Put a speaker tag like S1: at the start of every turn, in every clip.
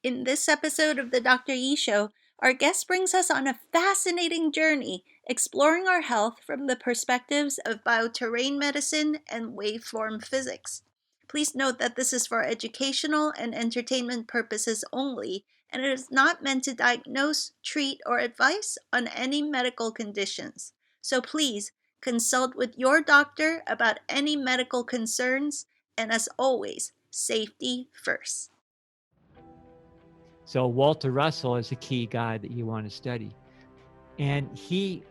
S1: In this episode of the Dr. E Show, our guest brings us on a fascinating journey exploring our health from the perspectives of bioterrain medicine and waveform physics. Please note that this is for educational and entertainment purposes only, and it is not meant to diagnose, treat, or advise on any medical conditions. So please consult with your doctor about any medical concerns, and as always, safety first.
S2: So Walter Russell is a key guy that you want to study. And he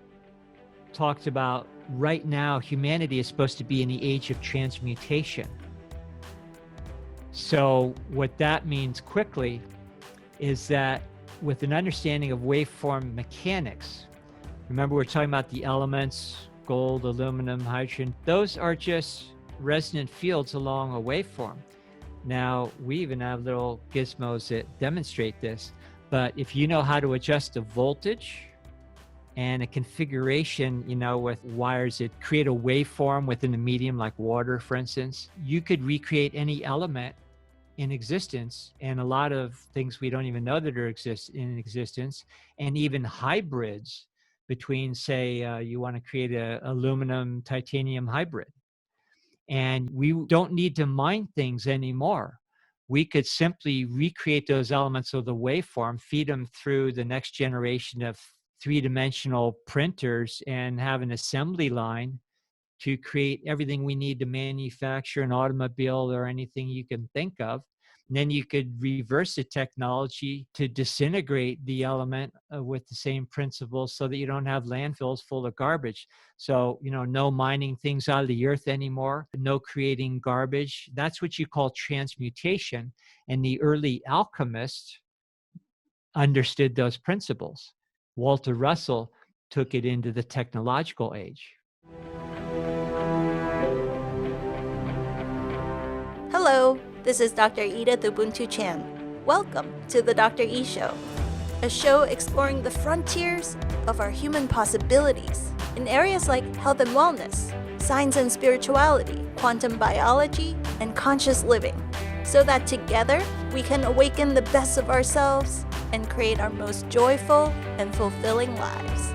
S2: talked about right now, humanity is supposed to be in the age of transmutation. So what that means quickly is that with an understanding of waveform mechanics, remember we're talking about the elements, gold, aluminum, hydrogen, those are just resonant fields along a waveform. Now, we even have little gizmos that demonstrate this, but if you know how to adjust the voltage and a configuration, with wires that create a waveform within a medium like water, for instance, you could recreate any element in existence, and a lot of things we don't even know that are in existence, and even hybrids between, say, you want to create a aluminum titanium hybrid. And we don't need to mine things anymore. We could simply recreate those elements of the waveform, feed them through the next generation of three-dimensional printers, and have an assembly line to create everything we need to manufacture an automobile or anything you can think of. And then you could reverse the technology to disintegrate the element with the same principles so that you don't have landfills full of garbage. So, no mining things out of the earth anymore, no creating garbage. That's what you call transmutation. And the early alchemists understood those principles. Walter Russell took it into the technological age.
S1: Hello, this is Dr. Edith Ubuntu Chan. Welcome to the Dr. E Show, a show exploring the frontiers of our human possibilities in areas like health and wellness, science and spirituality, quantum biology, and conscious living, so that together we can awaken the best of ourselves and create our most joyful and fulfilling lives.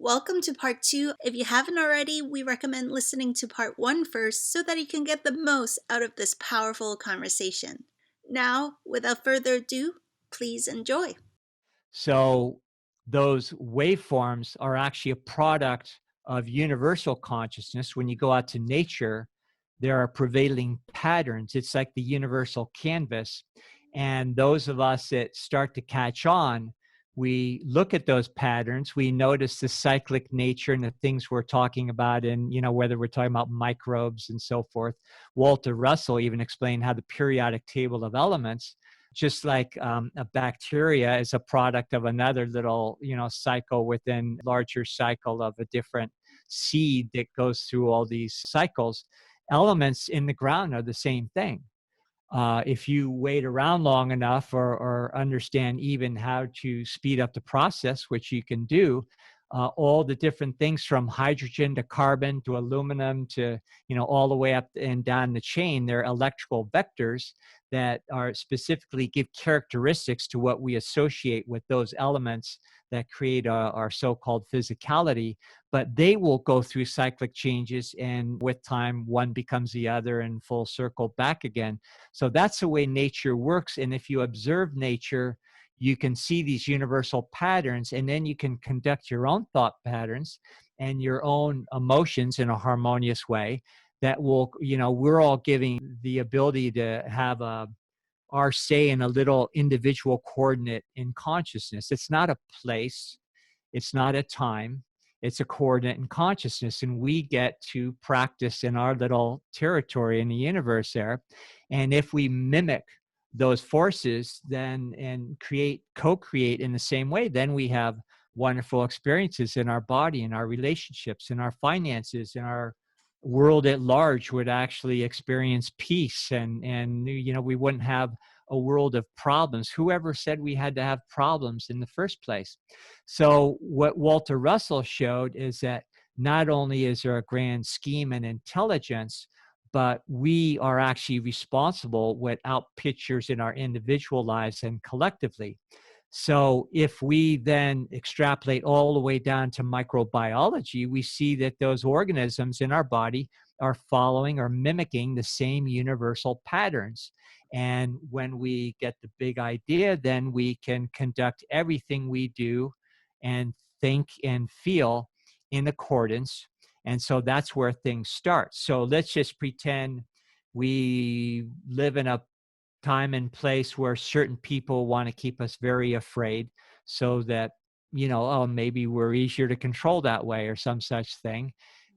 S1: Welcome to part 2. If you haven't already, we recommend listening to part 1 first so that you can get the most out of this powerful conversation. Now, without further ado, please enjoy.
S2: So those waveforms are actually a product of universal consciousness. When you go out to nature, there are prevailing patterns. It's like the universal canvas. And those of us that start to catch on, we look at those patterns, we notice the cyclic nature and the things we're talking about, and whether we're talking about microbes and so forth. Walter Russell even explained how the periodic table of elements, just like a bacteria is a product of another little cycle within larger cycle of a different seed that goes through all these cycles. Elements in the ground are the same thing. If you wait around long enough or understand even how to speed up the process, which you can do, all the different things from hydrogen to carbon to aluminum to, all the way up and down the chain, they're electrical vectors that are specifically give characteristics to what we associate with those elements that create our so-called physicality. But they will go through cyclic changes, and with time, one becomes the other and full circle back again. So that's the way nature works. And if you observe nature, you can see these universal patterns, and then you can conduct your own thought patterns and your own emotions in a harmonious way that will, we're all giving the ability to have our say in a little individual coordinate in consciousness. It's not a place, it's not a time, it's a coordinate in consciousness, and we get to practice in our little territory in the universe there. And if we mimic those forces then and co-create in the same way, then we have wonderful experiences in our body, in our relationships, in our finances, in our world at large would actually experience peace, and we wouldn't have a world of problems. Whoever said we had to have problems in the first place? So what Walter Russell showed is that not only is there a grand scheme and intelligence, but we are actually responsible without pictures in our individual lives and collectively. So if we then extrapolate all the way down to microbiology, we see that those organisms in our body are following or mimicking the same universal patterns. And when we get the big idea, then we can conduct everything we do and think and feel in accordance. And so that's where things start. So let's just pretend we live in a time and place where certain people want to keep us very afraid so that, oh, maybe we're easier to control that way or some such thing.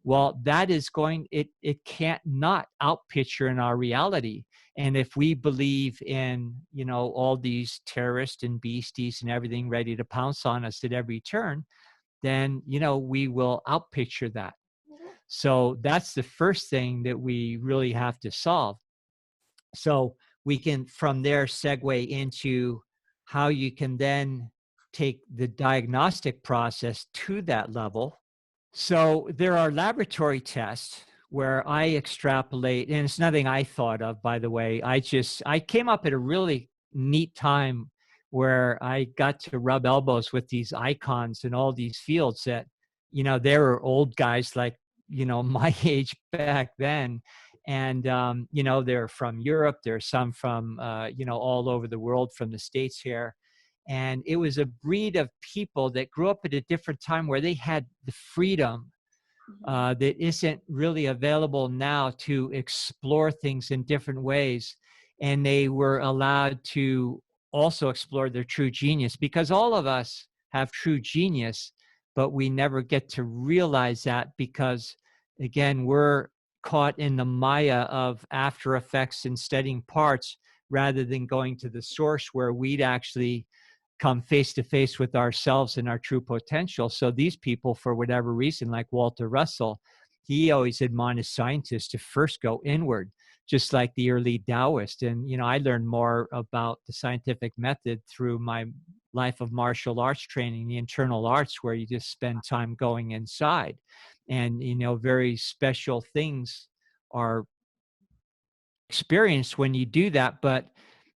S2: Well, that is it can't not outpicture in our reality. And if we believe in, all these terrorists and beasties and everything ready to pounce on us at every turn, then, we will outpicture that. So that's the first thing that we really have to solve. So we can from there segue into how you can then take the diagnostic process to that level. So there are laboratory tests where I extrapolate, and it's nothing I thought of, by the way. I came up at a really neat time where I got to rub elbows with these icons in all these fields that, they were old guys like, my age back then. And, they're from Europe. There's some from, all over the world, from the States here. And it was a breed of people that grew up at a different time where they had the freedom that isn't really available now to explore things in different ways. And they were allowed to also explore their true genius, because all of us have true genius, but we never get to realize that because, again, we're caught in the maya of after effects and studying parts rather than going to the source where we'd actually come face to face with ourselves and our true potential. So these people, for whatever reason, like Walter Russell, he always admonished scientists to first go inward, just like the early Taoists. And, I learned more about the scientific method through my life of martial arts training, the internal arts, where you just spend time going inside. And, very special things are experienced when you do that. But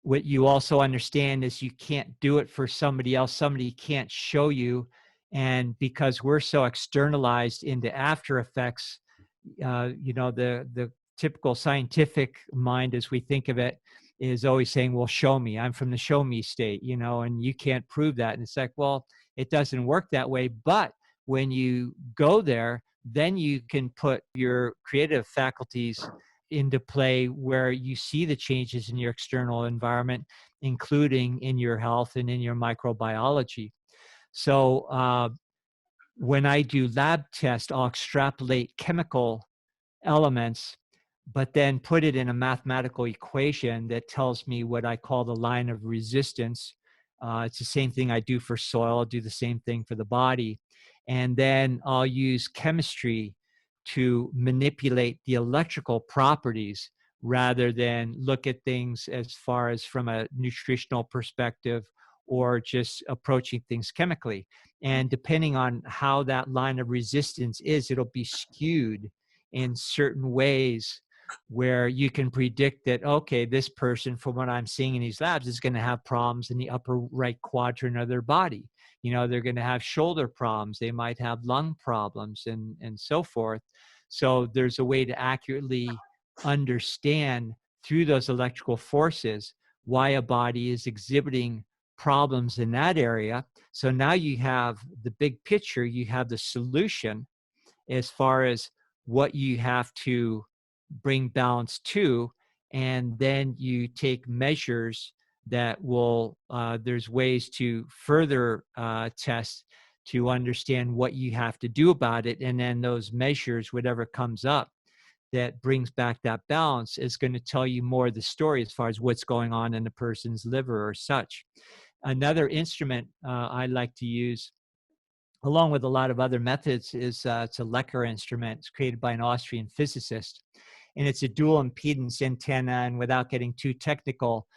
S2: what you also understand is you can't do it for somebody else. Somebody can't show you. And because we're so externalized into after effects, the typical scientific mind, as we think of it, is always saying, well, show me. I'm from the show me state, and you can't prove that. And it's like, well, it doesn't work that way. But when you go there, then you can put your creative faculties into play where you see the changes in your external environment, including in your health and in your microbiology. So when I do lab tests, I'll extrapolate chemical elements, but then put it in a mathematical equation that tells me what I call the line of resistance. It's the same thing I do for soil. I'll do the same thing for the body. And then I'll use chemistry to manipulate the electrical properties rather than look at things as far as from a nutritional perspective or just approaching things chemically. And depending on how that line of resistance is, it'll be skewed in certain ways where you can predict that, okay, this person, from what I'm seeing in these labs, is going to have problems in the upper right quadrant of their body. They're going to have shoulder problems. They might have lung problems and so forth. So there's a way to accurately understand through those electrical forces why a body is exhibiting problems in that area. So now you have the big picture, you have the solution as far as what you have to bring balance to, and then you take measures that will there's ways to further test to understand what you have to do about it, and then those measures, whatever comes up that brings back that balance, is going to tell you more of the story as far as what's going on in the person's liver or such. Another instrument I like to use, along with a lot of other methods, is it's a Lecker instrument. It's created by an Austrian physicist, and it's a dual impedance antenna. And without getting too technical,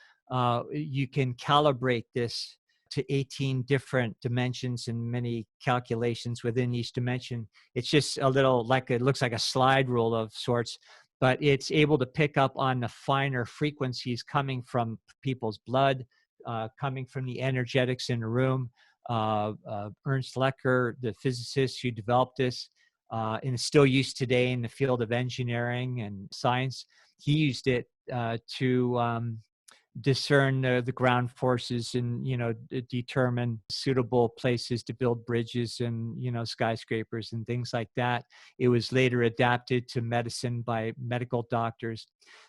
S2: you can calibrate this to 18 different dimensions and many calculations within each dimension. It's just a little like, it looks like a slide rule of sorts, but it's able to pick up on the finer frequencies coming from people's blood, coming from the energetics in the room. Ernst Lecker, the physicist who developed this, and is still used today in the field of engineering and science, he used it to discern the ground forces and determine suitable places to build bridges and skyscrapers and things like that. It was later adapted to medicine by medical doctors.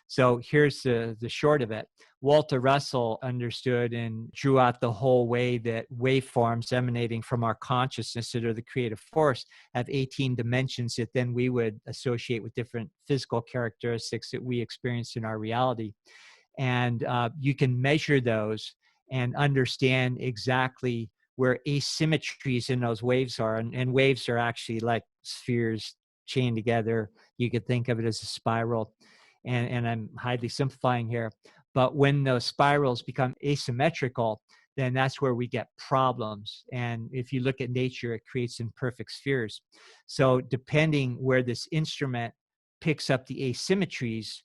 S2: So here's the short of it. Walter Russell understood and drew out the whole way that waveforms emanating from our consciousness that are the creative force have 18 dimensions that then we would associate with different physical characteristics that we experience in our reality. And you can measure those and understand exactly where asymmetries in those waves are. And waves are actually like spheres chained together. You could think of it as a spiral. And I'm highly simplifying here. But when those spirals become asymmetrical, then that's where we get problems. And if you look at nature, it creates imperfect spheres. So depending where this instrument picks up the asymmetries,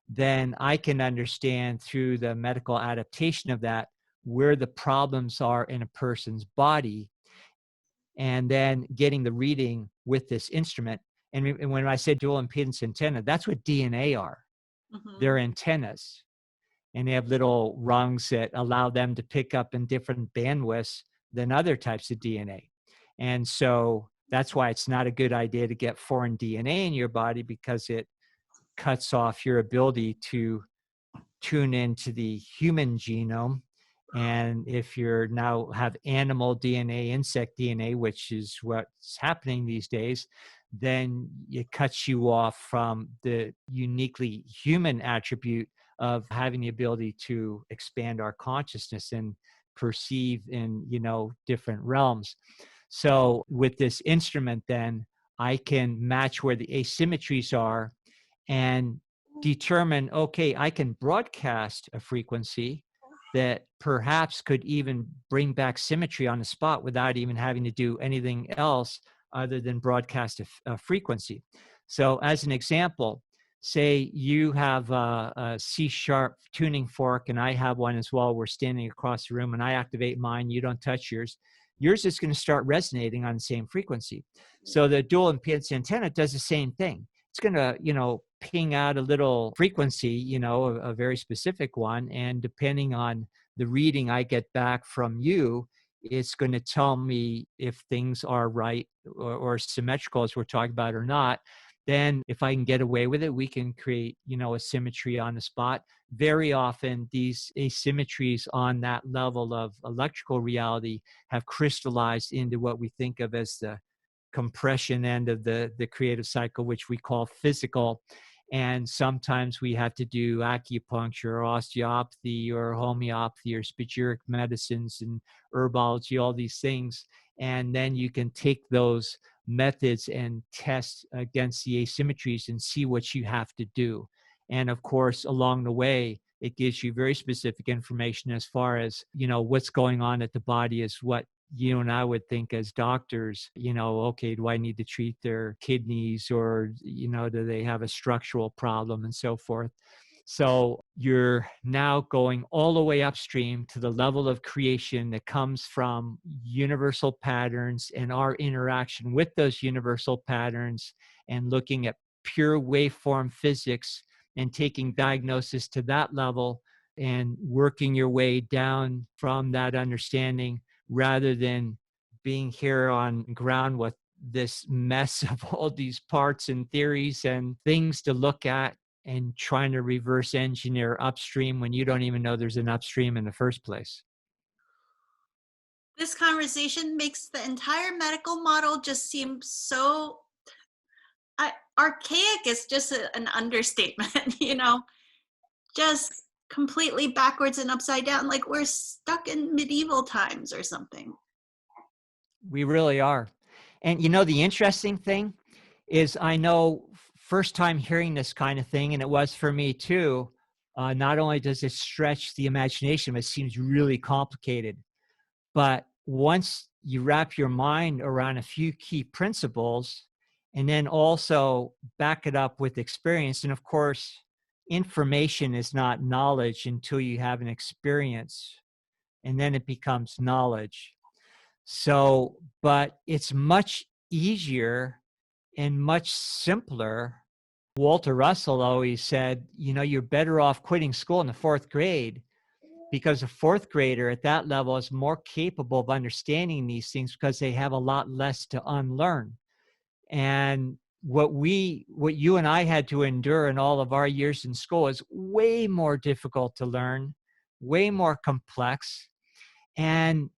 S2: then I can understand through the medical adaptation of that where the problems are in a person's body, and then getting the reading with this instrument. And when I say dual impedance antenna, that's what DNA are. They're antennas, and they have little rungs that allow them to pick up in different bandwidths than other types of DNA. And so that's why it's not a good idea to get foreign DNA in your body, because it cuts off your ability to tune into the human genome. And if you're now have animal DNA, insect DNA, which is what's happening these days, then it cuts you off from the uniquely human attribute of having the ability to expand our consciousness and perceive in, different realms. So with this instrument, then I can match where the asymmetries are and determine, okay, I can broadcast a frequency that perhaps could even bring back symmetry on the spot without even having to do anything else other than broadcast a frequency. So as an example, say you have a C-sharp tuning fork and I have one as well. We're standing across the room and I activate mine, you don't touch yours. Yours is going to start resonating on the same frequency. So the dual impedance antenna does the same thing. It's going to, ping out a little frequency, a very specific one. And depending on the reading I get back from you, it's going to tell me if things are right or symmetrical, as we're talking about, or not. Then if I can get away with it, we can create, a symmetry on the spot. Very often these asymmetries on that level of electrical reality have crystallized into what we think of as the compression end of the creative cycle, which we call physical. And sometimes we have to do acupuncture or osteopathy or homeopathy or spagyric medicines and herbology, all these things. And then you can take those methods and test against the asymmetries and see what you have to do. And of course, along the way, it gives you very specific information as far as, what's going on at the body is what you and I would think as doctors, okay, do I need to treat their kidneys or, do they have a structural problem and so forth. So you're now going all the way upstream to the level of creation that comes from universal patterns and our interaction with those universal patterns, and looking at pure waveform physics and taking diagnosis to that level and working your way down from that understanding, rather than being here on ground with this mess of all these parts and theories and things to look at and trying to reverse engineer upstream when you don't even know there's an upstream in the first place.
S1: This conversation makes the entire medical model just seem so archaic. Is just an understatement, just completely backwards and upside down, like we're stuck in medieval times or something.
S2: We really are. And the interesting thing is, I know first time hearing this kind of thing, and it was for me too, not only does it stretch the imagination, but it seems really complicated. But once you wrap your mind around a few key principles and then also back it up with experience. And of course, information is not knowledge until you have an experience, and then it becomes knowledge. So, but it's much easier and much simpler. Walter Russell always said, you know, you're better off quitting school in the fourth grade, because a fourth grader at that level is more capable of understanding these things because they have a lot less to unlearn. And what you and I had to endure in all of our years in school is way more difficult to learn, way more complex. And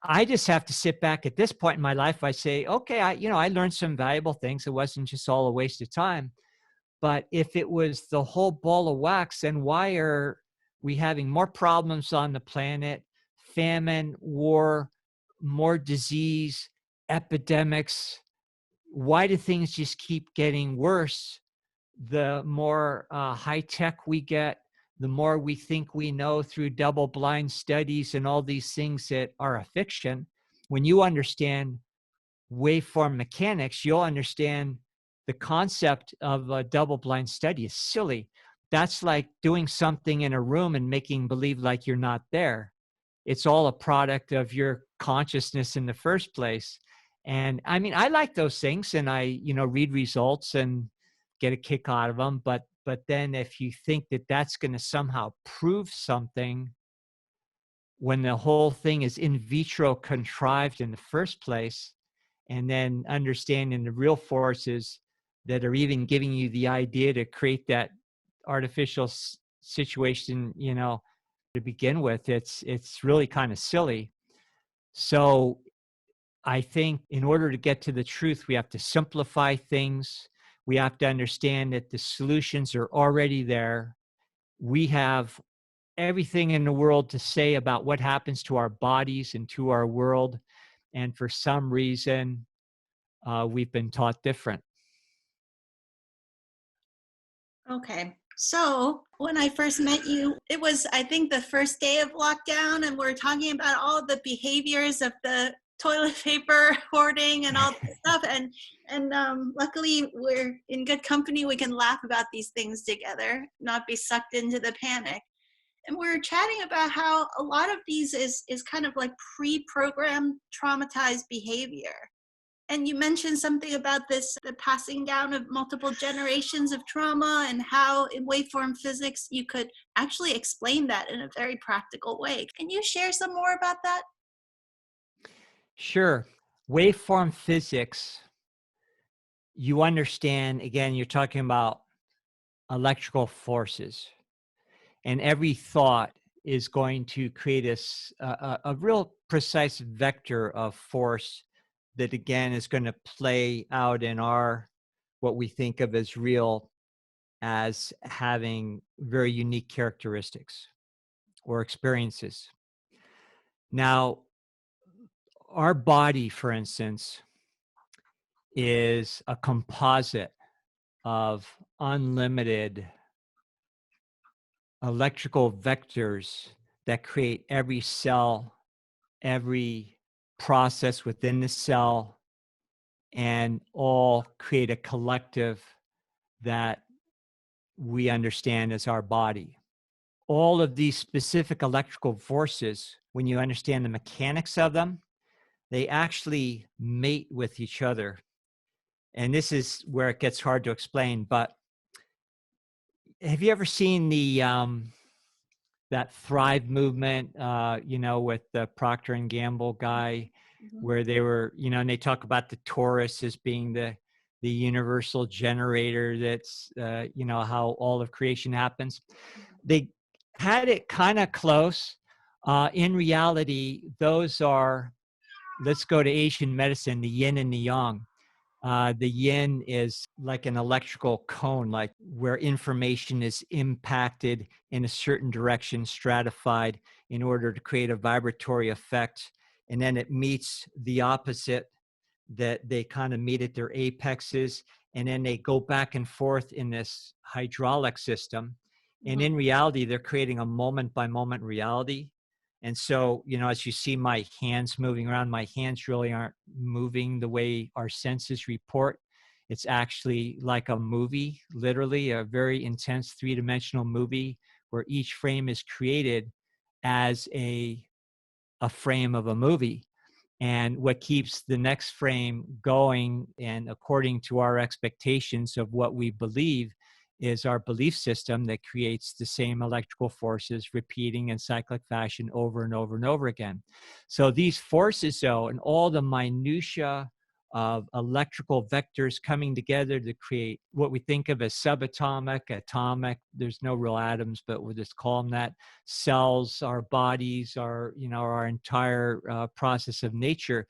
S2: I just have to sit back at this point in my life. I say, okay, I learned some valuable things. It wasn't just all a waste of time. But if it was the whole ball of wax, then why are we having more problems on the planet? Famine, war, more disease, epidemics. Why do things just keep getting worse? The more high tech we get, the more we think we know through double blind studies and all these things that are a fiction. When you understand waveform mechanics, you'll understand the concept of a double blind study is silly. That's like doing something in a room and making believe like you're not there. It's all a product of your consciousness in the first place. And I mean, I like those things, and I, read results and get a kick out of them. But then if you think that that's going to somehow prove something when the whole thing is in vitro contrived in the first place, and then understanding the real forces that are even giving you the idea to create that artificial situation, to begin with, it's really kind of silly. So I think in order to get to the truth, we have to simplify things. We have to understand that the solutions are already there. We have everything in the world to say about what happens to our bodies and to our world. And for some reason, we've been taught different.
S1: Okay. So when I first met you, it was, I think, the first day of lockdown, and we're talking about all the behaviors of the toilet paper hoarding and all this stuff. And luckily, we're in good company. We can laugh about these things together, not be sucked into the panic. And we're chatting about how a lot of these is kind of like pre-programmed traumatized behavior. And you mentioned something about this, the passing down of multiple generations of trauma, and how in waveform physics you could actually explain that in a very practical way. Can you share some more about that?
S2: Sure. Waveform physics, you understand, again, you're talking about electrical forces, and every thought is going to create a real precise vector of force that, again, is going to play out in our, what we think of as real, as having very unique characteristics or experiences. Now, our body, for instance, is a composite of unlimited electrical vectors that create every cell, every process within the cell, and all create a collective that we understand as our body. All of these specific electrical forces, when you understand the mechanics of them, they actually mate with each other. And this is where it gets hard to explain, but have you ever seen the that Thrive movement, with the Procter and Gamble guy, where they were, and they talk about the torus as being the universal generator that's, how all of creation happens. They had it kind of close. In reality, those are, let's go to Asian medicine, the yin and the yang. The yin is like an electrical cone, like where information is impacted in a certain direction, stratified in order to create a vibratory effect. And then it meets the opposite, that they kind of meet at their apexes. And then they go back and forth in this hydraulic system. And in reality, they're creating a moment by moment reality. And so, as you see my hands moving around, my hands really aren't moving the way our senses report. It's actually like a movie, literally a very intense three-dimensional movie where each frame is created as a frame of a movie. And what keeps the next frame going, and according to our expectations of what we believe, is our belief system that creates the same electrical forces repeating in cyclic fashion over and over and over again. So these forces, though, and all the minutia of electrical vectors coming together to create what we think of as subatomic, atomic, there's no real atoms, but we'll just call them that, cells, our bodies, our, our entire process of nature,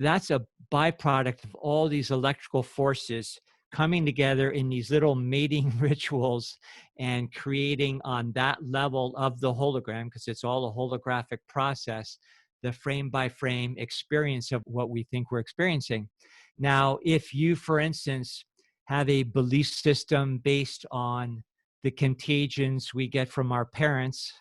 S2: that's a byproduct of all these electrical forces coming together in these little mating rituals and creating on that level of the hologram, because it's all a holographic process, the frame by frame experience of what we think we're experiencing. Now, if you, for instance, have a belief system based on the contagions we get from our parents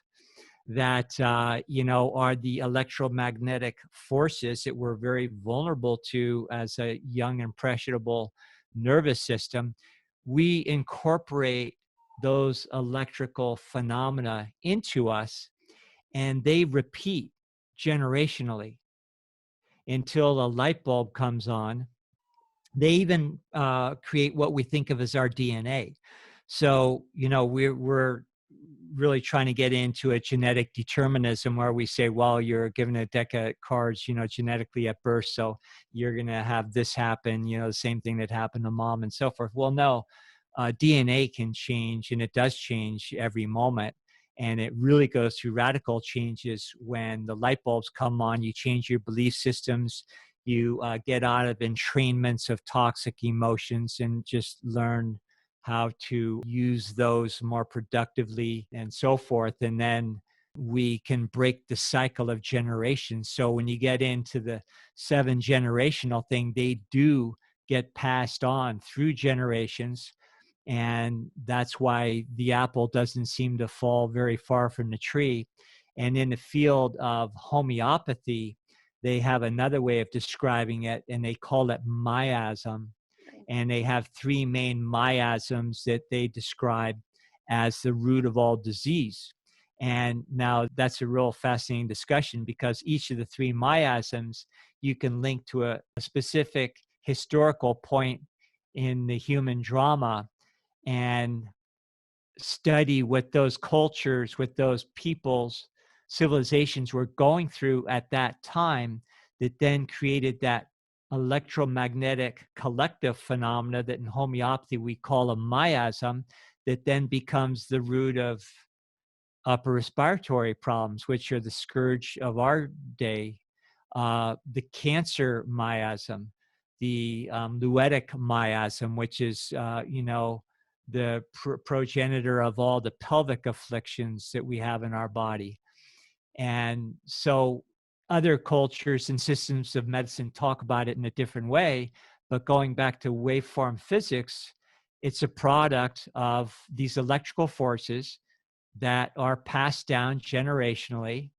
S2: that, are the electromagnetic forces that we're very vulnerable to as a young, impressionable nervous system, we incorporate those electrical phenomena into us, and they repeat generationally until a light bulb comes on. They even create what we think of as our DNA. So, we're really trying to get into a genetic determinism where we say, well, you're given a deck of cards, genetically at birth, so you're going to have this happen, the same thing that happened to mom and so forth. Well, no, DNA can change, and it does change every moment. And it really goes through radical changes when the light bulbs come on. You change your belief systems, you get out of entrainments of toxic emotions and just learn how to use those more productively and so forth. And then we can break the cycle of generations. So when you get into the 7 generational thing, they do get passed on through generations. And that's why the apple doesn't seem to fall very far from the tree. And in the field of homeopathy, they have another way of describing it, and they call it miasm. And they have 3 main miasms that they describe as the root of all disease. And now that's a real fascinating discussion, because each of the 3 miasms you can link to a specific historical point in the human drama and study what those cultures, what those peoples, civilizations were going through at that time, that then created that electromagnetic collective phenomena that in homeopathy we call a miasm, that then becomes the root of upper respiratory problems, which are the scourge of our day, the cancer miasm, the luetic miasm, which is, the progenitor of all the pelvic afflictions that we have in our body. And so other cultures and systems of medicine talk about it in a different way. But going back to waveform physics, it's a product of these electrical forces that are passed down generationally.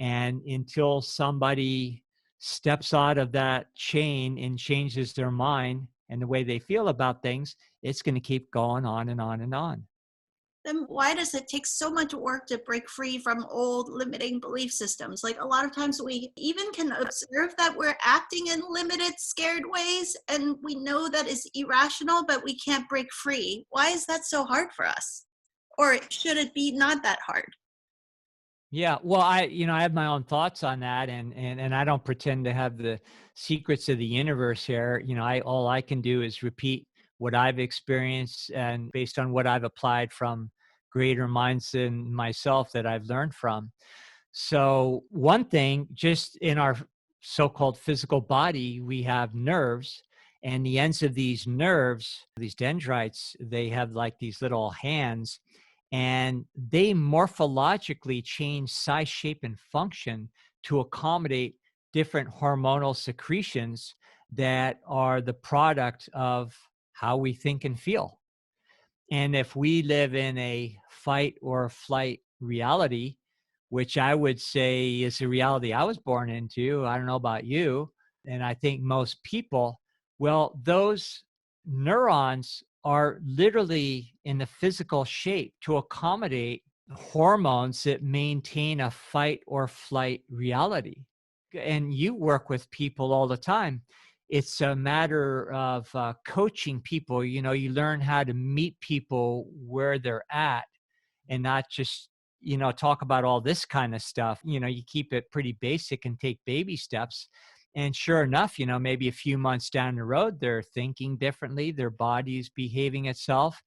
S2: And until somebody steps out of that chain and changes their mind and the way they feel about things, it's going to keep going on and on and on.
S1: Then why does it take so much work to break free from old limiting belief systems? Like, a lot of times we even can observe that we're acting in limited, scared ways, and we know that is irrational, but we can't break free. Why is that so hard for us? Or should it be not that hard?
S2: Yeah, well, I have my own thoughts on that, and I don't pretend to have the secrets of the universe here. All I can do is repeat what I've experienced, and based on what I've applied from greater minds than myself that I've learned from. So one thing, just in our so-called physical body, we have nerves, and the ends of these nerves, these dendrites, they have like these little hands, and they morphologically change size, shape, and function to accommodate different hormonal secretions that are the product of how we think and feel. And if we live in a fight or flight reality, which I would say is the reality I was born into, I don't know about you, and I think most people, well, those neurons are literally in the physical shape to accommodate hormones that maintain a fight or flight reality. And you work with people all the time. It's a matter of coaching people. You know, you learn how to meet people where they're at and not just, you know, talk about all this kind of stuff. You know, you keep it pretty basic and take baby steps. And sure enough, you know, maybe a few months down the road, they're thinking differently, their body's behaving itself.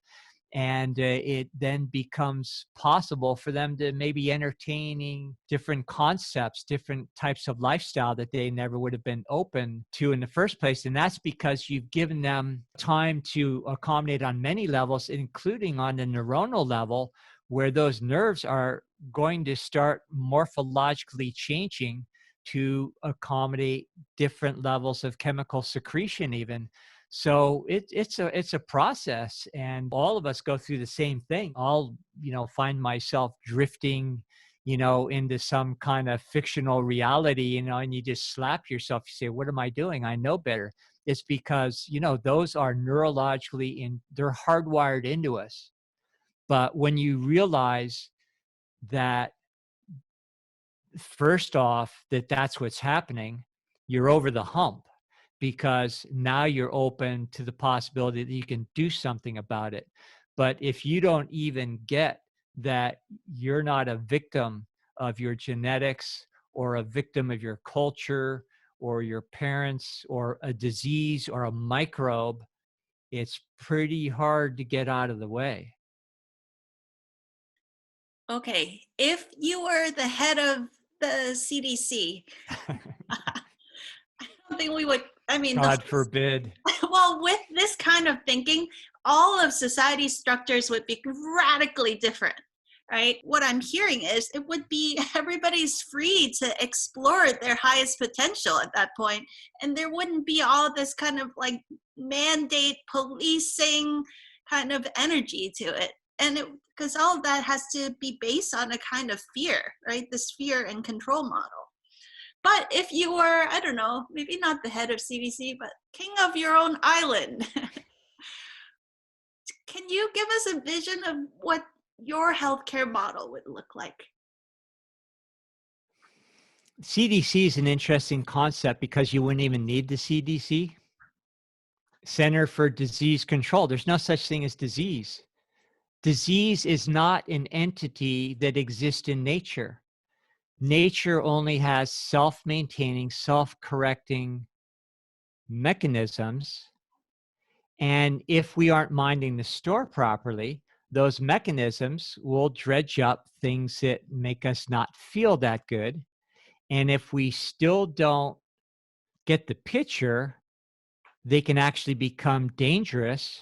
S2: And it then becomes possible for them to maybe entertaining different concepts, different types of lifestyle that they never would have been open to in the first place. And that's because you've given them time to accommodate on many levels, including on the neuronal level, where those nerves are going to start morphologically changing to accommodate different levels of chemical secretion even. So it's a process, and all of us go through the same thing. I'll, you know, find myself drifting, you know, into some kind of fictional reality, you know, and you just slap yourself. You say, what am I doing? I know better. It's because, you know, those are neurologically they're hardwired into us. But when you realize that, first off, that that's what's happening, you're over the hump, because now you're open to the possibility that you can do something about it. But if you don't even get that you're not a victim of your genetics or a victim of your culture or your parents or a disease or a microbe, it's pretty hard to get out of the way.
S1: Okay, if you were the head of the CDC, I don't think we would, I mean,
S2: God forbid.
S1: well, with this kind of thinking, all of society's structures would be radically different, right? What I'm hearing is it would be everybody's free to explore their highest potential at that point, and there wouldn't be all this kind of like mandate policing kind of energy to it. And it, because all of that has to be based on a kind of fear, right? This fear and control model. But if you were, I don't know, maybe not the head of CDC, but king of your own island, can you give us a vision of what your healthcare model would look like?
S2: CDC is an interesting concept because you wouldn't even need the CDC, Center for Disease Control. There's no such thing as disease. Disease is not an entity that exists in nature. Nature only has self-maintaining, self-correcting mechanisms. And if we aren't minding the store properly, those mechanisms will dredge up things that make us not feel that good. And if we still don't get the picture, they can actually become dangerous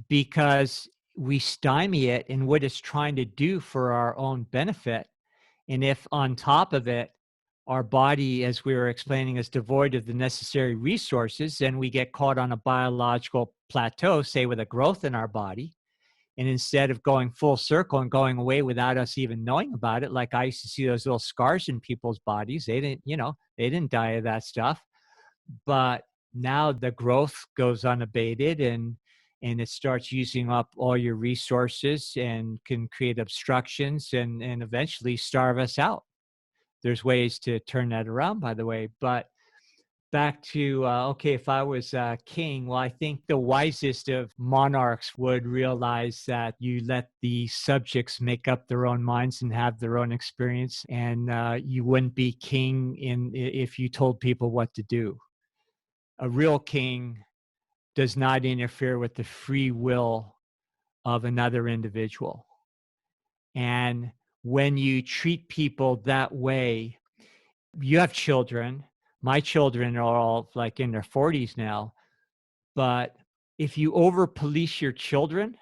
S2: because we stymie it in what it's trying to do for our own benefit. And if on top of it, our body, as we were explaining, is devoid of the necessary resources, then we get caught on a biological plateau, say with a growth in our body. And instead of going full circle and going away without us even knowing about it, like I used to see those little scars in people's bodies, they didn't, you know, they didn't die of that stuff. But now the growth goes unabated, and it starts using up all your resources and can create obstructions and eventually starve us out. There's ways to turn that around, by the way. But back to, okay, if I was king, well, I think the wisest of monarchs would realize that you let the subjects make up their own minds and have their own experience, and you wouldn't be king if you told people what to do. A real king does not interfere with the free will of another individual. And when you treat people that way, you have children. My children are all like in their 40s now. But if you over police your children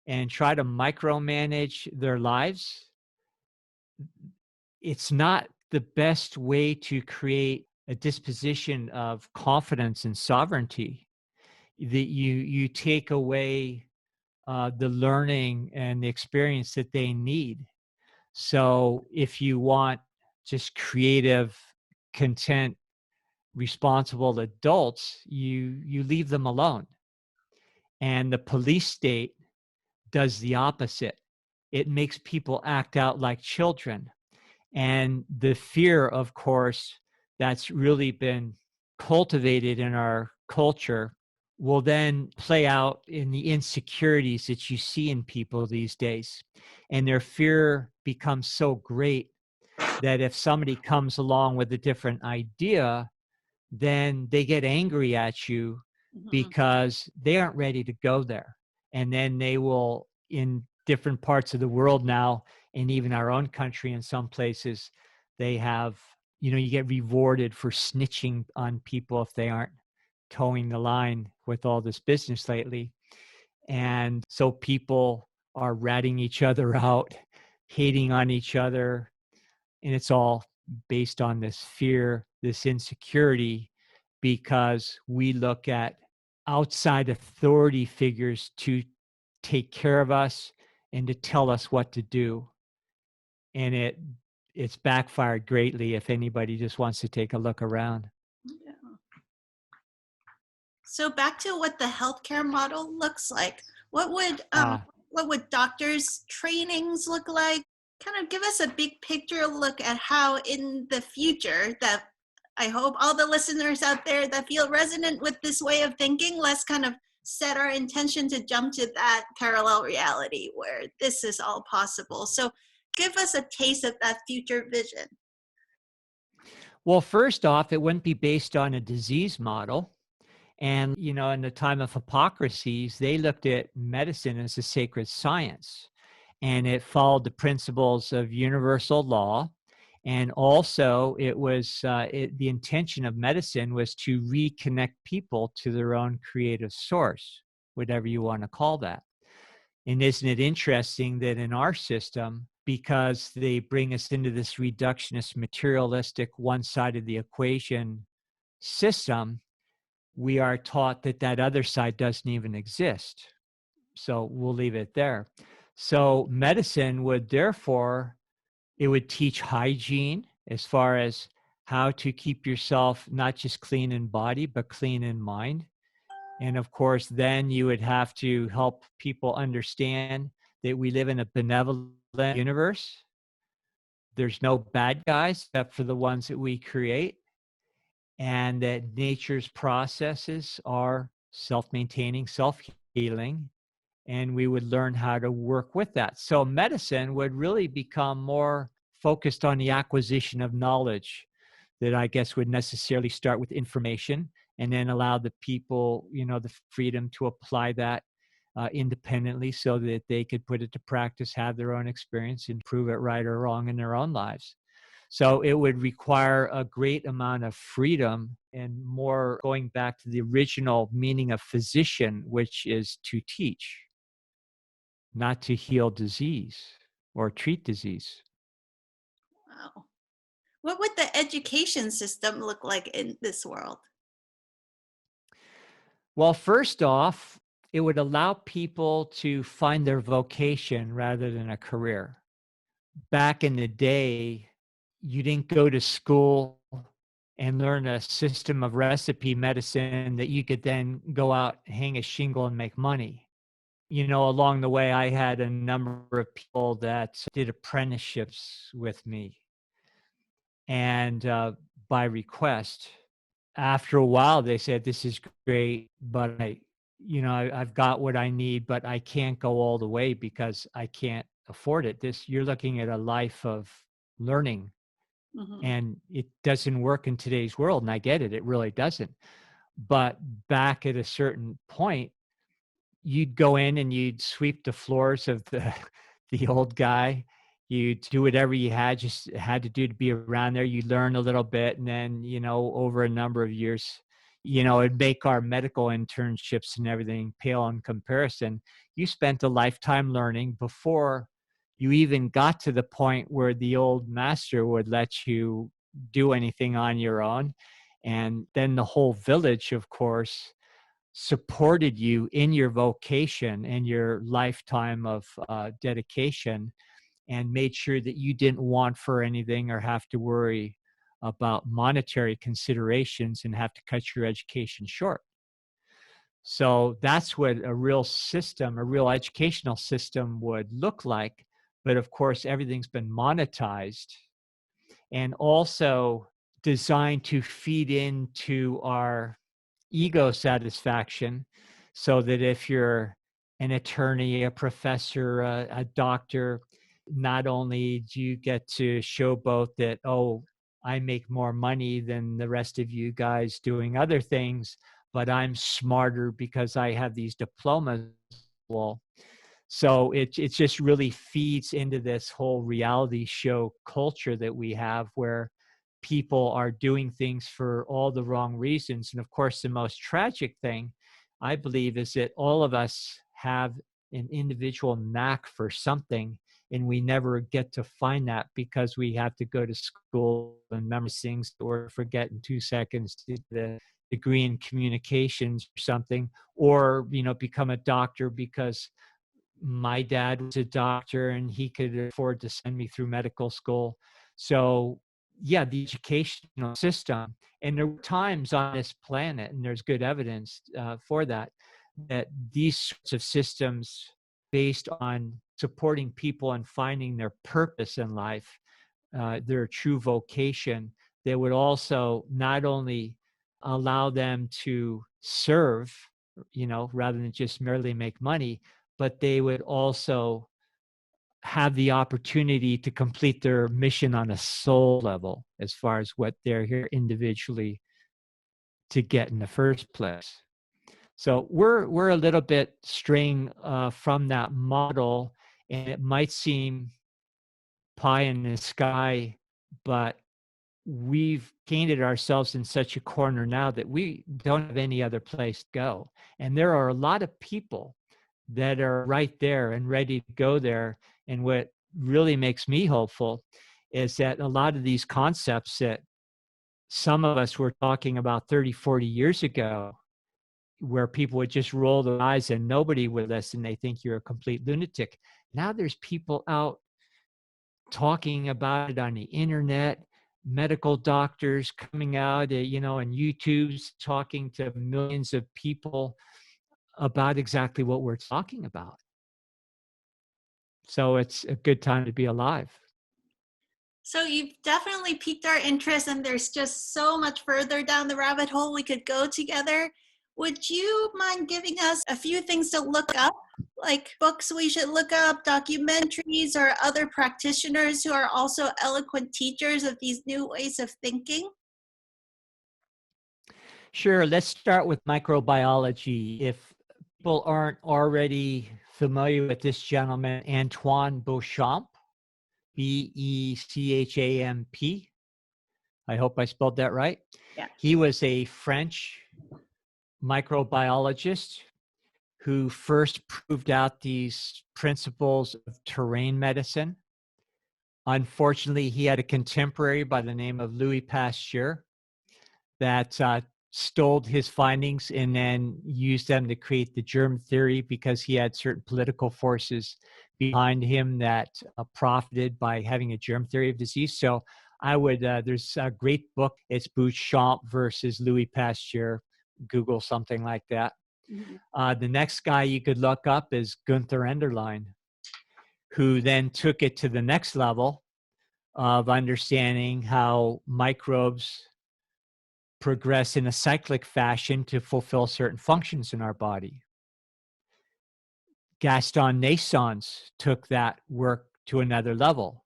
S2: and try to micromanage their lives, it's not the best way to create a disposition of confidence and sovereignty. That you take away the learning and the experience that they need. So if you want just creative, content, responsible adults, you leave them alone. And the police state does the opposite. It makes people act out like children. And the fear, of course, that's really been cultivated in our culture will then play out in the insecurities that you see in people these days. And their fear becomes so great that if somebody comes along with a different idea, then they get angry at you
S1: Mhm.
S2: because they aren't ready to go there. And then they will, in different parts of the world now, and even our own country in some places, they have, you get rewarded for snitching on people if they aren't towing the line with all this business lately. And so people are ratting each other out, hating on each other. And it's all based on this fear, this insecurity, because we look at outside authority figures to take care of us and to tell us what to do. And it's backfired greatly if anybody just wants to take a look around.
S1: Yeah. So back to what the healthcare model looks like. What would doctors' trainings look like? Kind of give us a big picture look at how in the future that I hope all the listeners out there that feel resonant with this way of thinking, let's kind of set our intention to jump to that parallel reality where this is all possible. So give us a taste of that future vision.
S2: Well, first off, it wouldn't be based on a disease model. And, in the time of Hippocrates, they looked at medicine as a sacred science, and it followed the principles of universal law. And also, the intention of medicine was to reconnect people to their own creative source, whatever you want to call that. And isn't it interesting that in our system, because they bring us into this reductionist, materialistic, one side of the equation system, we are taught that that other side doesn't even exist. So we'll leave it there. So medicine would therefore, it would teach hygiene as far as how to keep yourself not just clean in body, but clean in mind. And of course, then you would have to help people understand that we live in a benevolent universe. There's no bad guys except for the ones that we create, and that nature's processes are self-maintaining, self-healing, and we would learn how to work with that. So medicine would really become more focused on the acquisition of knowledge that I guess would necessarily start with information and then allow the people, the freedom to apply that independently so that they could put it to practice, have their own experience, and prove it right or wrong in their own lives. So it would require a great amount of freedom and more going back to the original meaning of physician, which is to teach, not to heal disease or treat disease.
S1: Wow. What would the education system look like in this world?
S2: Well, first off, it would allow people to find their vocation rather than a career. Back in the day, you didn't go to school and learn a system of recipe medicine that you could then go out, hang a shingle, and make money. Along the way, I had a number of people that did apprenticeships with me, and by request. After a while, they said, "This is great, but I've got what I need, but I can't go all the way because I can't afford it." You're looking at a life of learning,
S1: Mm-hmm.
S2: and it doesn't work in today's world. And I get it; it really doesn't. But back at a certain point, you'd go in and you'd sweep the floors of the the old guy. You'd do whatever you had to do to be around there. You learn a little bit, and then over a number of years, it'd make our medical internships and everything pale in comparison. You spent a lifetime learning before you even got to the point where the old master would let you do anything on your own. And then the whole village, of course, supported you in your vocation and your lifetime of dedication, and made sure that you didn't want for anything or have to worry about monetary considerations and have to cut your education short. So that's what a real system, a real educational system would look like. But of course, everything's been monetized and also designed to feed into our ego satisfaction, so that if you're an attorney, a professor, a doctor, not only do you get to showboat that, oh, I make more money than the rest of you guys doing other things, but I'm smarter because I have these diplomas. Well, so it just really feeds into this whole reality show culture that we have, where people are doing things for all the wrong reasons. And of course, the most tragic thing, I believe, is that all of us have an individual knack for something, and we never get to find that because we have to go to school and memorize things or forget in 2 seconds to get the degree in communications or something, or become a doctor because my dad was a doctor and he could afford to send me through medical school. So, yeah, the educational system, and there were times on this planet, and there's good evidence for that, that these sorts of systems based on supporting people and finding their purpose in life, their true vocation, they would also not only allow them to serve, rather than just merely make money, but they would also have the opportunity to complete their mission on a soul level, as far as what they're here individually to get in the first place. So we're a little bit straying from that model, and it might seem pie in the sky, but we've painted ourselves in such a corner now that we don't have any other place to go. And there are a lot of people that are right there and ready to go there. And what really makes me hopeful is that a lot of these concepts that some of us were talking about 30, 40 years ago, where people would just roll their eyes and nobody would listen, they think you're a complete lunatic. Now there's people out talking about it on the internet, medical doctors coming out, and YouTube's talking to millions of people about exactly what we're talking about. So it's a good time to be alive.
S1: So you've definitely piqued our interest, and there's just so much further down the rabbit hole we could go together. Would you mind giving us a few things to look up, like books we should look up, documentaries, or other practitioners who are also eloquent teachers of these new ways of thinking?
S2: Sure, let's start with microbiology. If people aren't already familiar with this gentleman, Antoine Béchamp, Bechamp. I hope I spelled that right.
S1: Yeah.
S2: He was a French microbiologist who first proved out these principles of terrain medicine. Unfortunately, he had a contemporary by the name of Louis Pasteur that stole his findings and then used them to create the germ theory, because he had certain political forces behind him that profited by having a germ theory of disease. So I would, there's a great book. It's Béchamp versus Louis Pasteur. Google something like that. The next guy you could look up is Gunther Enderlein, who then took it to the next level of understanding how microbes progress in a cyclic fashion to fulfill certain functions in our body. Gaston Naissance took that work to another level.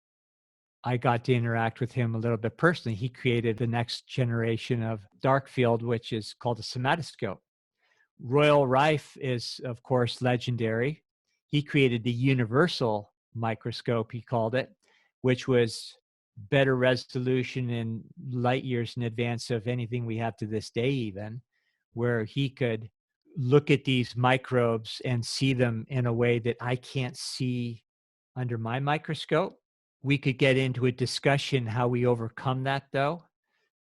S2: I got to interact with him a little bit personally. He created the next generation of dark field, which is called a somatoscope. Royal Rife is, of course, legendary. He created the universal microscope, he called it, which was better resolution in light years in advance of anything we have to this day, even, where he could look at these microbes and see them in a way that I can't see under my microscope. We could get into a discussion how we overcome that, though,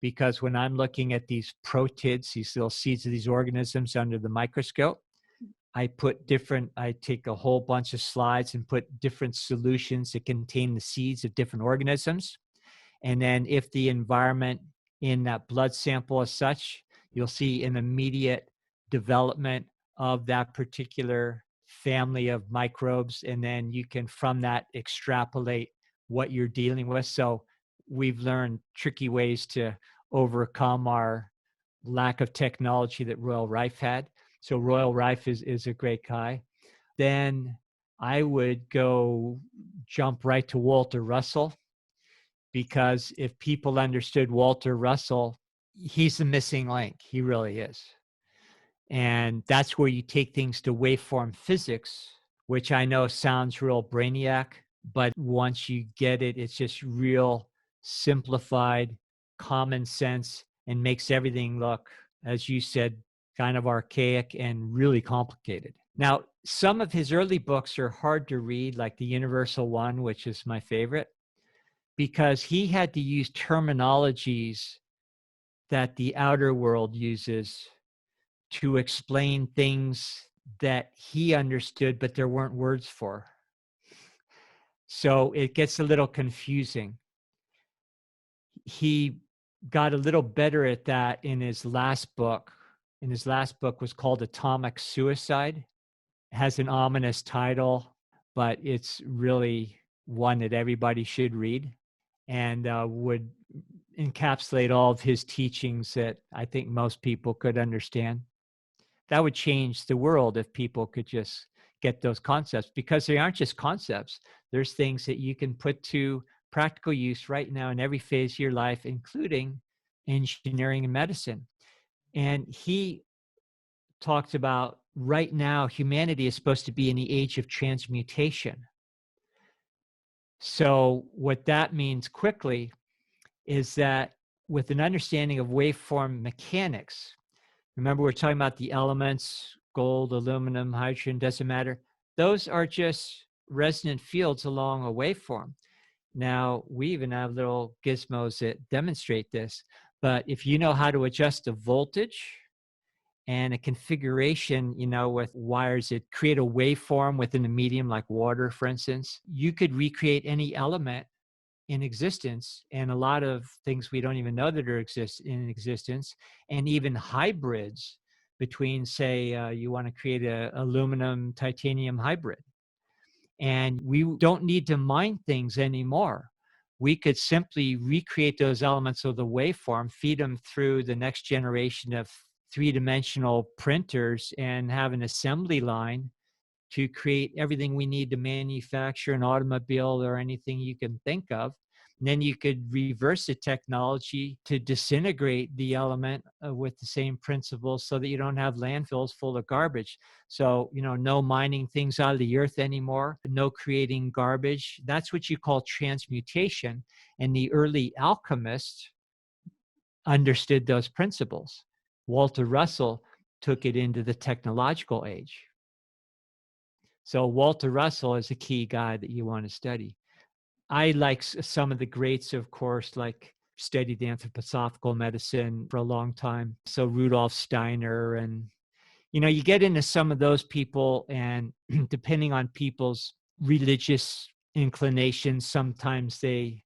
S2: because when I'm looking at these protids, these little seeds of these organisms under the microscope, I take a whole bunch of slides and put different solutions that contain the seeds of different organisms. And then if the environment in that blood sample is such, you'll see an immediate development of that particular family of microbes. And then you can, from that, extrapolate what you're dealing with. So we've learned tricky ways to overcome our lack of technology that Royal Rife had. So Royal Rife is a great guy. Then I would go jump right to Walter Russell, because if people understood Walter Russell, he's the missing link. He really is. And that's where you take things to waveform physics, which I know sounds real brainiac, but once you get it, it's just real simplified, common sense, and makes everything look, as you said, kind of archaic and really complicated. Now, some of his early books are hard to read, like the Universal One, which is my favorite, because he had to use terminologies that the outer world uses to explain things that he understood, but there weren't words for. So it gets a little confusing. He got a little better at that in his last book. And his last book was called Atomic Suicide. It has an ominous title, but it's really one that everybody should read, and would encapsulate all of his teachings that I think most people could understand. That would change the world if people could just get those concepts, because they aren't just concepts. There's things that you can put to practical use right now in every phase of your life, including engineering and medicine. And he talked about right now, humanity is supposed to be in the age of transmutation. So what that means quickly is that with an understanding of waveform mechanics, remember we're talking about the elements, gold, aluminum, hydrogen, doesn't matter. Those are just resonant fields along a waveform. Now, we even have little gizmos that demonstrate this, but if you know how to adjust the voltage and a configuration, with wires that create a waveform within a medium like water, for instance, you could recreate any element in existence, and a lot of things we don't even know that are in existence, and even hybrids between, say, you want to create a aluminum titanium hybrid. And we don't need to mine things anymore. We could simply recreate those elements of the waveform, feed them through the next generation of three-dimensional printers, and have an assembly line to create everything we need to manufacture an automobile or anything you can think of. And then you could reverse the technology to disintegrate the element with the same principles, so that you don't have landfills full of garbage. So, no mining things out of the earth anymore, no creating garbage. That's what you call transmutation. And the early alchemists understood those principles. Walter Russell took it into the technological age. So Walter Russell is a key guy that you want to study. I like some of the greats, of course, like studied anthroposophical medicine for a long time. So Rudolf Steiner, and, you get into some of those people, and depending on people's religious inclinations, sometimes they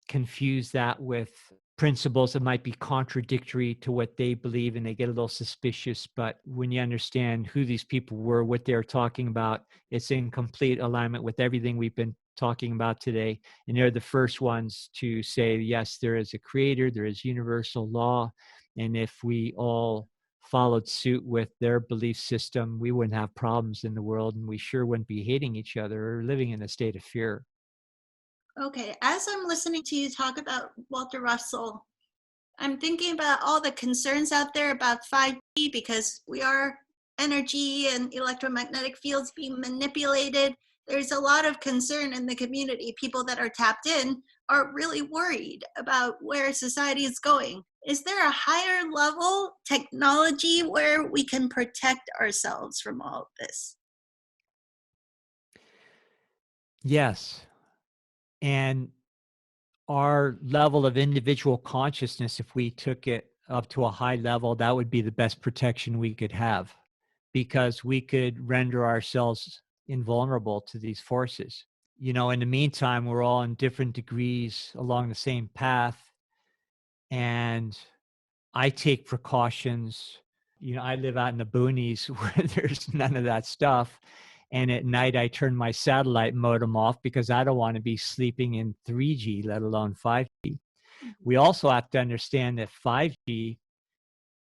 S2: confuse that with principles that might be contradictory to what they believe, and they get a little suspicious. But when you understand who these people were, what they're talking about, it's in complete alignment with everything we've been talking about today. And they're the first ones to say, yes, there is a creator, there is universal law. And if we all followed suit with their belief system, we wouldn't have problems in the world, and we sure wouldn't be hating each other or living in a state of fear.
S1: Okay, as I'm listening to you talk about Walter Russell, I'm thinking about all the concerns out there about 5G, because we are energy and electromagnetic fields being manipulated. There's a lot of concern in the community. People that are tapped in are really worried about where society is going. Is there a higher level technology where we can protect ourselves from all of this?
S2: Yes. And our level of individual consciousness, if we took it up to a high level, that would be the best protection we could have, because we could render ourselves invulnerable to these forces. In the meantime, we're all in different degrees along the same path. And I take precautions I live out in the boonies where there's none of that stuff. And at night, I turn my satellite modem off because I don't want to be sleeping in 3G, let alone 5G. We also have to understand that 5G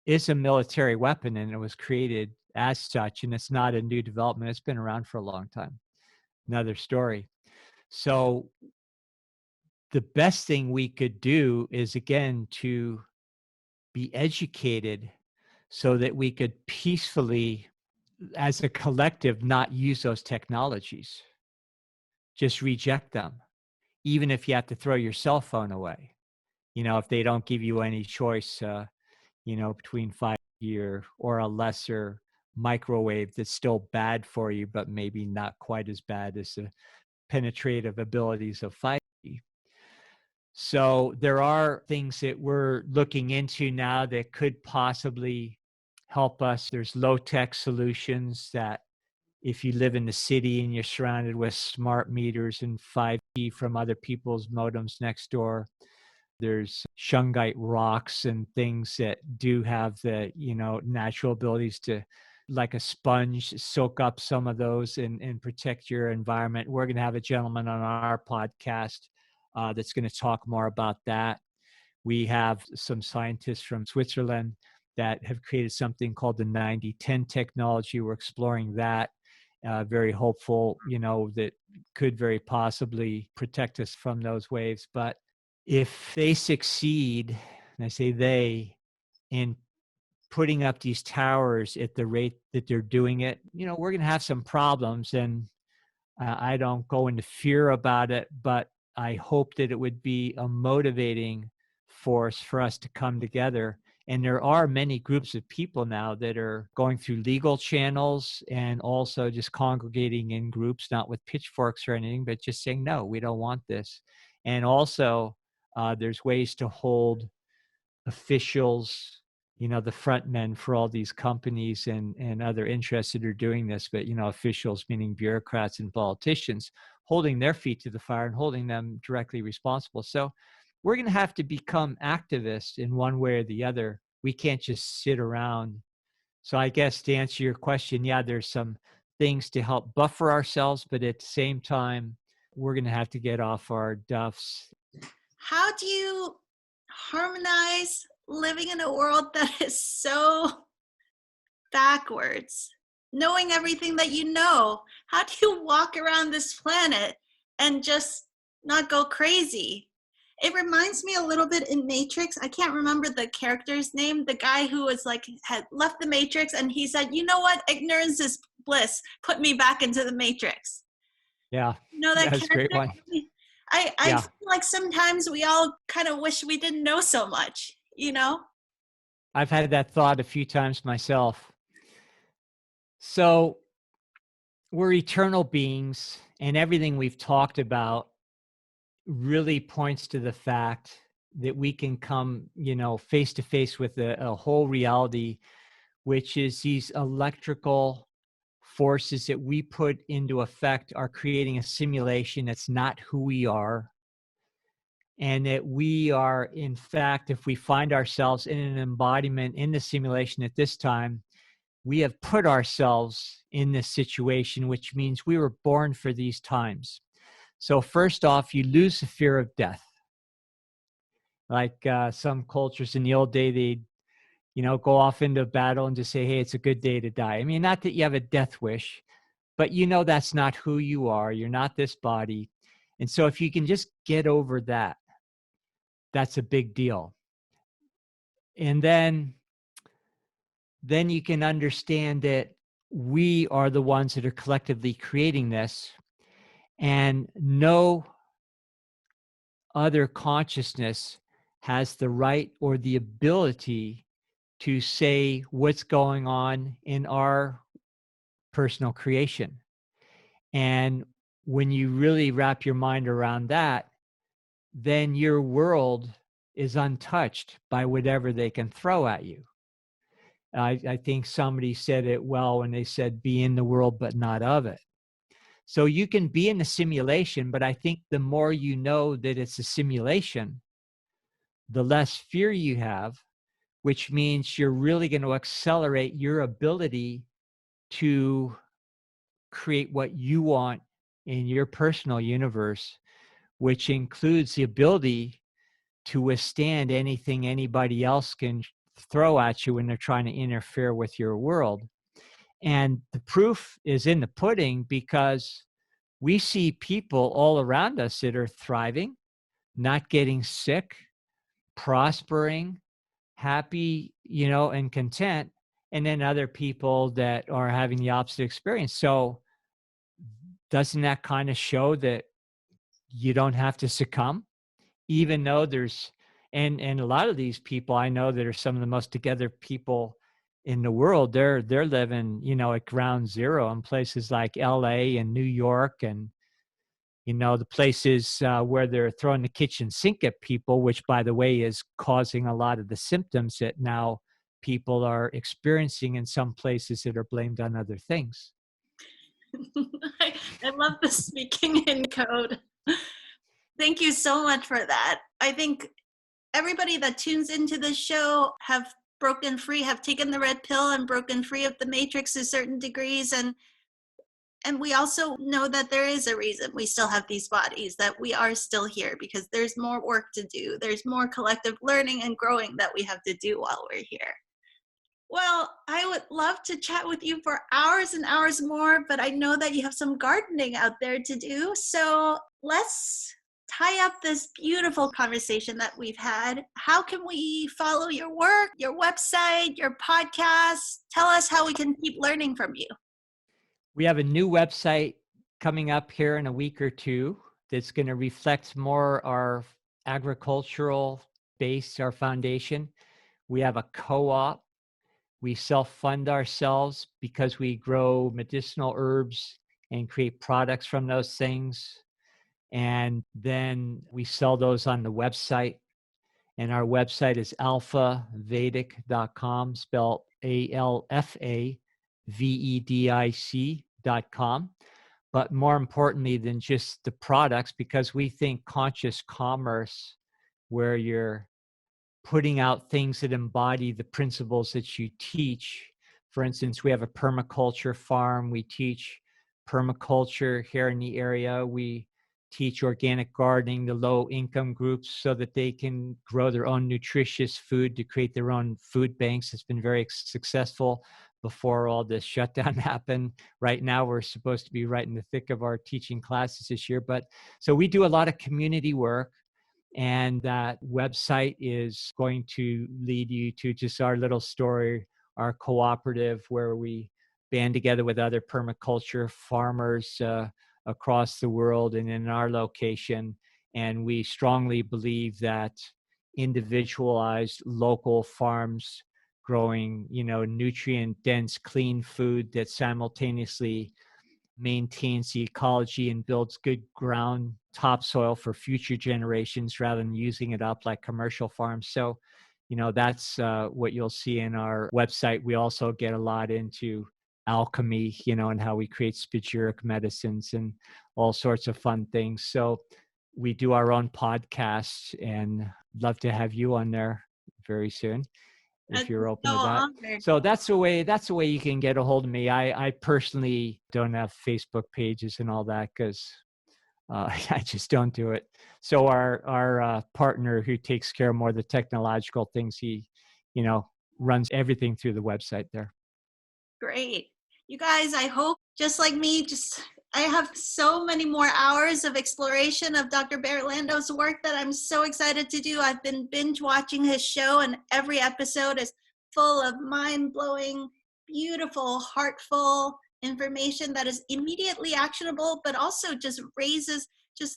S2: is a military weapon and it was created as such, and it's not a new development. It's been around for a long time. Another story. So the best thing we could do is, again, to be educated so that we could peacefully, as a collective, not use those technologies. Just reject them, even if you have to throw your cell phone away. If they don't give you any choice, between 5G or a lesser microwave that's still bad for you, but maybe not quite as bad as the penetrative abilities of 5G. So there are things that we're looking into now that could possibly help us. There's low-tech solutions that if you live in the city and you're surrounded with smart meters and 5G from other people's modems next door, there's shungite rocks and things that do have the, natural abilities to, like a sponge, soak up some of those and protect your environment. We're going to have a gentleman on our podcast that's going to talk more about that. We have some scientists from Switzerland that have created something called the 90-10 technology. We're exploring that. Very hopeful, that could very possibly protect us from those waves. But if they succeed, and I say they, in putting up these towers at the rate that they're doing it, we're going to have some problems. And I don't go into fear about it, but I hope that it would be a motivating force for us to come together. And there are many groups of people now that are going through legal channels and also just congregating in groups, not with pitchforks or anything, but just saying, no, we don't want this. And also, there's ways to hold officials, the front men for all these companies and other interests that are doing this, but, officials, meaning bureaucrats and politicians, holding their feet to the fire and holding them directly responsible. So we're going to have to become activists in one way or the other. We can't just sit around. So I guess to answer your question, yeah, there's some things to help buffer ourselves, but at the same time, we're going to have to get off our duffs.
S1: How do you harmonize living in a world that is so backwards, knowing everything that you know? How do you walk around this planet and just not go crazy? It reminds me a little bit in Matrix. I can't remember the character's name, the guy who was like, had left the Matrix and he said, you know what, ignorance is bliss, put me back into the Matrix.
S2: Yeah,
S1: You know that
S2: that's a great
S1: character?
S2: one.
S1: I
S2: Yeah.
S1: feel like sometimes we all kind of wish we didn't know so much,
S2: I've had that thought a few times myself. So we're eternal beings, and everything we've talked about really points to the fact that we can come, face to face with a whole reality, which is these electrical forces that we put into effect are creating a simulation that's not who we are. And that we are, in fact, if we find ourselves in an embodiment in the simulation at this time, we have put ourselves in this situation, which means we were born for these times. So first off, you lose the fear of death. Like some cultures in the old day, they'd, go off into battle and just say, hey, it's a good day to die. I mean, not that you have a death wish, but that's not who you are. You're not this body. And so if you can just get over that, that's a big deal. And then you can understand that we are the ones that are collectively creating this, and no other consciousness has the right or the ability to say what's going on in our personal creation. And when you really wrap your mind around that, then your world is untouched by whatever they can throw at you. I think somebody said it well when they said, be in the world, but not of it. So you can be in the simulation, but I think the more you know that it's a simulation, the less fear you have, which means you're really going to accelerate your ability to create what you want in your personal universe, which includes the ability to withstand anything anybody else can throw at you when they're trying to interfere with your world. And the proof is in the pudding, because we see people all around us that are thriving, not getting sick, prospering, happy, and content. And then other people that are having the opposite experience. So doesn't that kind of show that you don't have to succumb, even though there's, and a lot of these people I know that are some of the most together people in the world, they're living, at ground zero in places like LA and New York, and the places where they're throwing the kitchen sink at people, which, by the way, is causing a lot of the symptoms that now people are experiencing in some places that are blamed on other things.
S1: I love the speaking in code. Thank you so much for that. I think everybody that tunes into this show have broken free, have taken the red pill and broken free of the matrix to certain degrees. And we also know that there is a reason we still have these bodies, that we are still here, because there's more work to do. There's more collective learning and growing that we have to do while we're here. Well, I would love to chat with you for hours and hours more, but I know that you have some gardening out there to do. So let's tie up this beautiful conversation that we've had. How can we follow your work, your website, your podcast? Tell us how we can keep learning from you.
S2: We have a new website coming up here in a week or two that's going to reflect more our agricultural base, our foundation. We have a co-op. We self-fund ourselves because we grow medicinal herbs and create products from those things. And then we sell those on the website. And our website is alfavedic.com, spelled ALFAVEDIC.com. But more importantly than just the products, because we think conscious commerce, where you're putting out things that embody the principles that you teach. For instance, we have a permaculture farm. We teach permaculture here in the area. We teach organic gardening to low income groups so that they can grow their own nutritious food to create their own food banks. It's been very successful before all this shutdown happened. Right now, we're supposed to be right in the thick of our teaching classes this year. But so we do a lot of community work. And that website is going to lead you to just our little story, our cooperative, where we band together with other permaculture farmers across the world and in our location. And we strongly believe that individualized local farms growing, nutrient-dense, clean food that simultaneously maintains the ecology and builds good ground topsoil for future generations rather than using it up like commercial farms. So, that's what you'll see in our website. We also get a lot into alchemy, and how we create spagyric medicines and all sorts of fun things. So we do our own podcasts, and love to have you on there very soon if you're open to that.
S1: Honored.
S2: So that's the way you can get a hold of me. I personally don't have Facebook pages and all that because I just don't do it. So our partner who takes care of more of the technological things, he, runs everything through the website there.
S1: Great. You guys, I hope, just like me, I have so many more hours of exploration of Dr. Barre Lando's work that I'm so excited to do. I've been binge watching his show, and every episode is full of mind-blowing, beautiful, heartful information that is immediately actionable, but also just raises,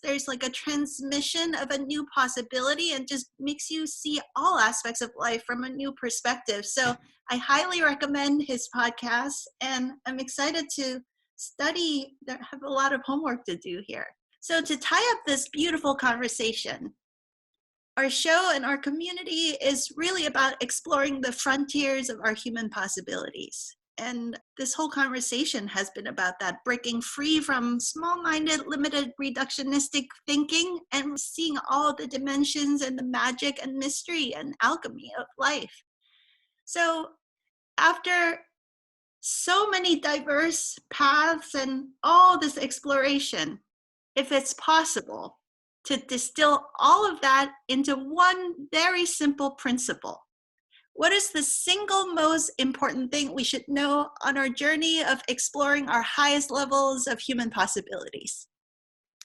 S1: there's like a transmission of a new possibility and just makes you see all aspects of life from a new perspective. So I highly recommend his podcast, and I'm excited to study. I have a lot of homework to do here. So to tie up this beautiful conversation, our show and our community is really about exploring the frontiers of our human possibilities. And this whole conversation has been about that, breaking free from small-minded, limited, reductionistic thinking and seeing all the dimensions and the magic and mystery and alchemy of life. So after so many diverse paths and all this exploration, if it's possible to distill all of that into one very simple principle, what is the single most important thing we should know on our journey of exploring our highest levels of human possibilities?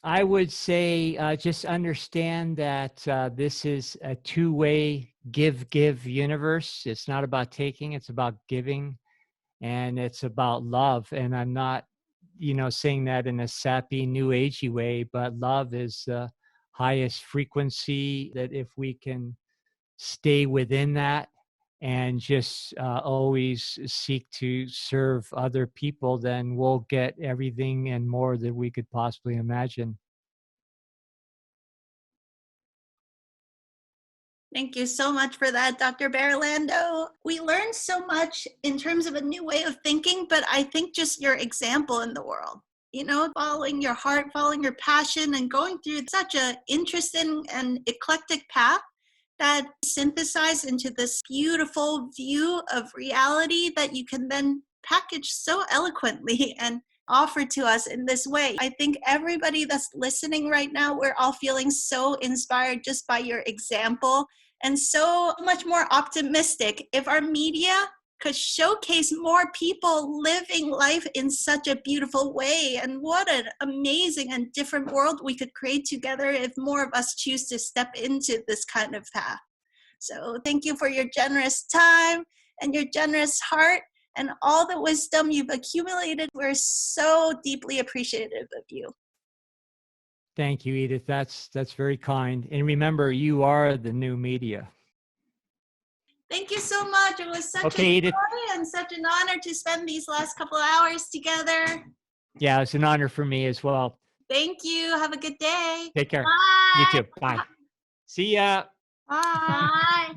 S2: I would say just understand that this is a two-way give universe. It's not about taking, it's about giving, and it's about love. And I'm not, saying that in a sappy, new agey way, but love is the highest frequency that if we can stay within that and just always seek to serve other people, then we'll get everything and more that we could possibly imagine.
S1: Thank you so much for that, Dr. Barre Lando. We learned so much in terms of a new way of thinking, but I think just your example in the world, following your heart, following your passion, and going through such an interesting and eclectic path that synthesized into this beautiful view of reality that you can then package so eloquently and offer to us in this way. I think everybody that's listening right now, we're all feeling so inspired just by your example and so much more optimistic. If our media could showcase more people living life in such a beautiful way, and what an amazing and different world we could create together if more of us choose to step into this kind of path. So thank you for your generous time and your generous heart and all the wisdom you've accumulated. We're so deeply appreciative of you.
S2: Thank you, Edith. That's very kind. And remember, you are the new media.
S1: Thank you so much. It was such a
S2: Edith.
S1: joy and such an honor to spend these last couple of hours together.
S2: Yeah, it's an honor for me as well.
S1: Thank you. Have a good day.
S2: Take care.
S1: Bye.
S2: You too. Bye. See ya.
S1: Bye.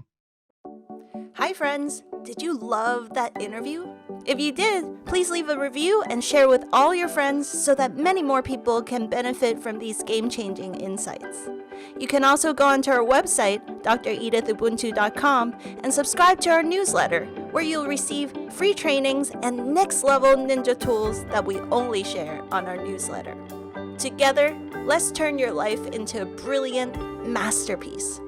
S3: Hi, friends. Did you love that interview? If you did, please leave a review and share with all your friends so that many more people can benefit from these game-changing insights. You can also go onto our website, dredithubuntu.com, and subscribe to our newsletter, where you'll receive free trainings and next-level ninja tools that we only share on our newsletter. Together, let's turn your life into a brilliant masterpiece.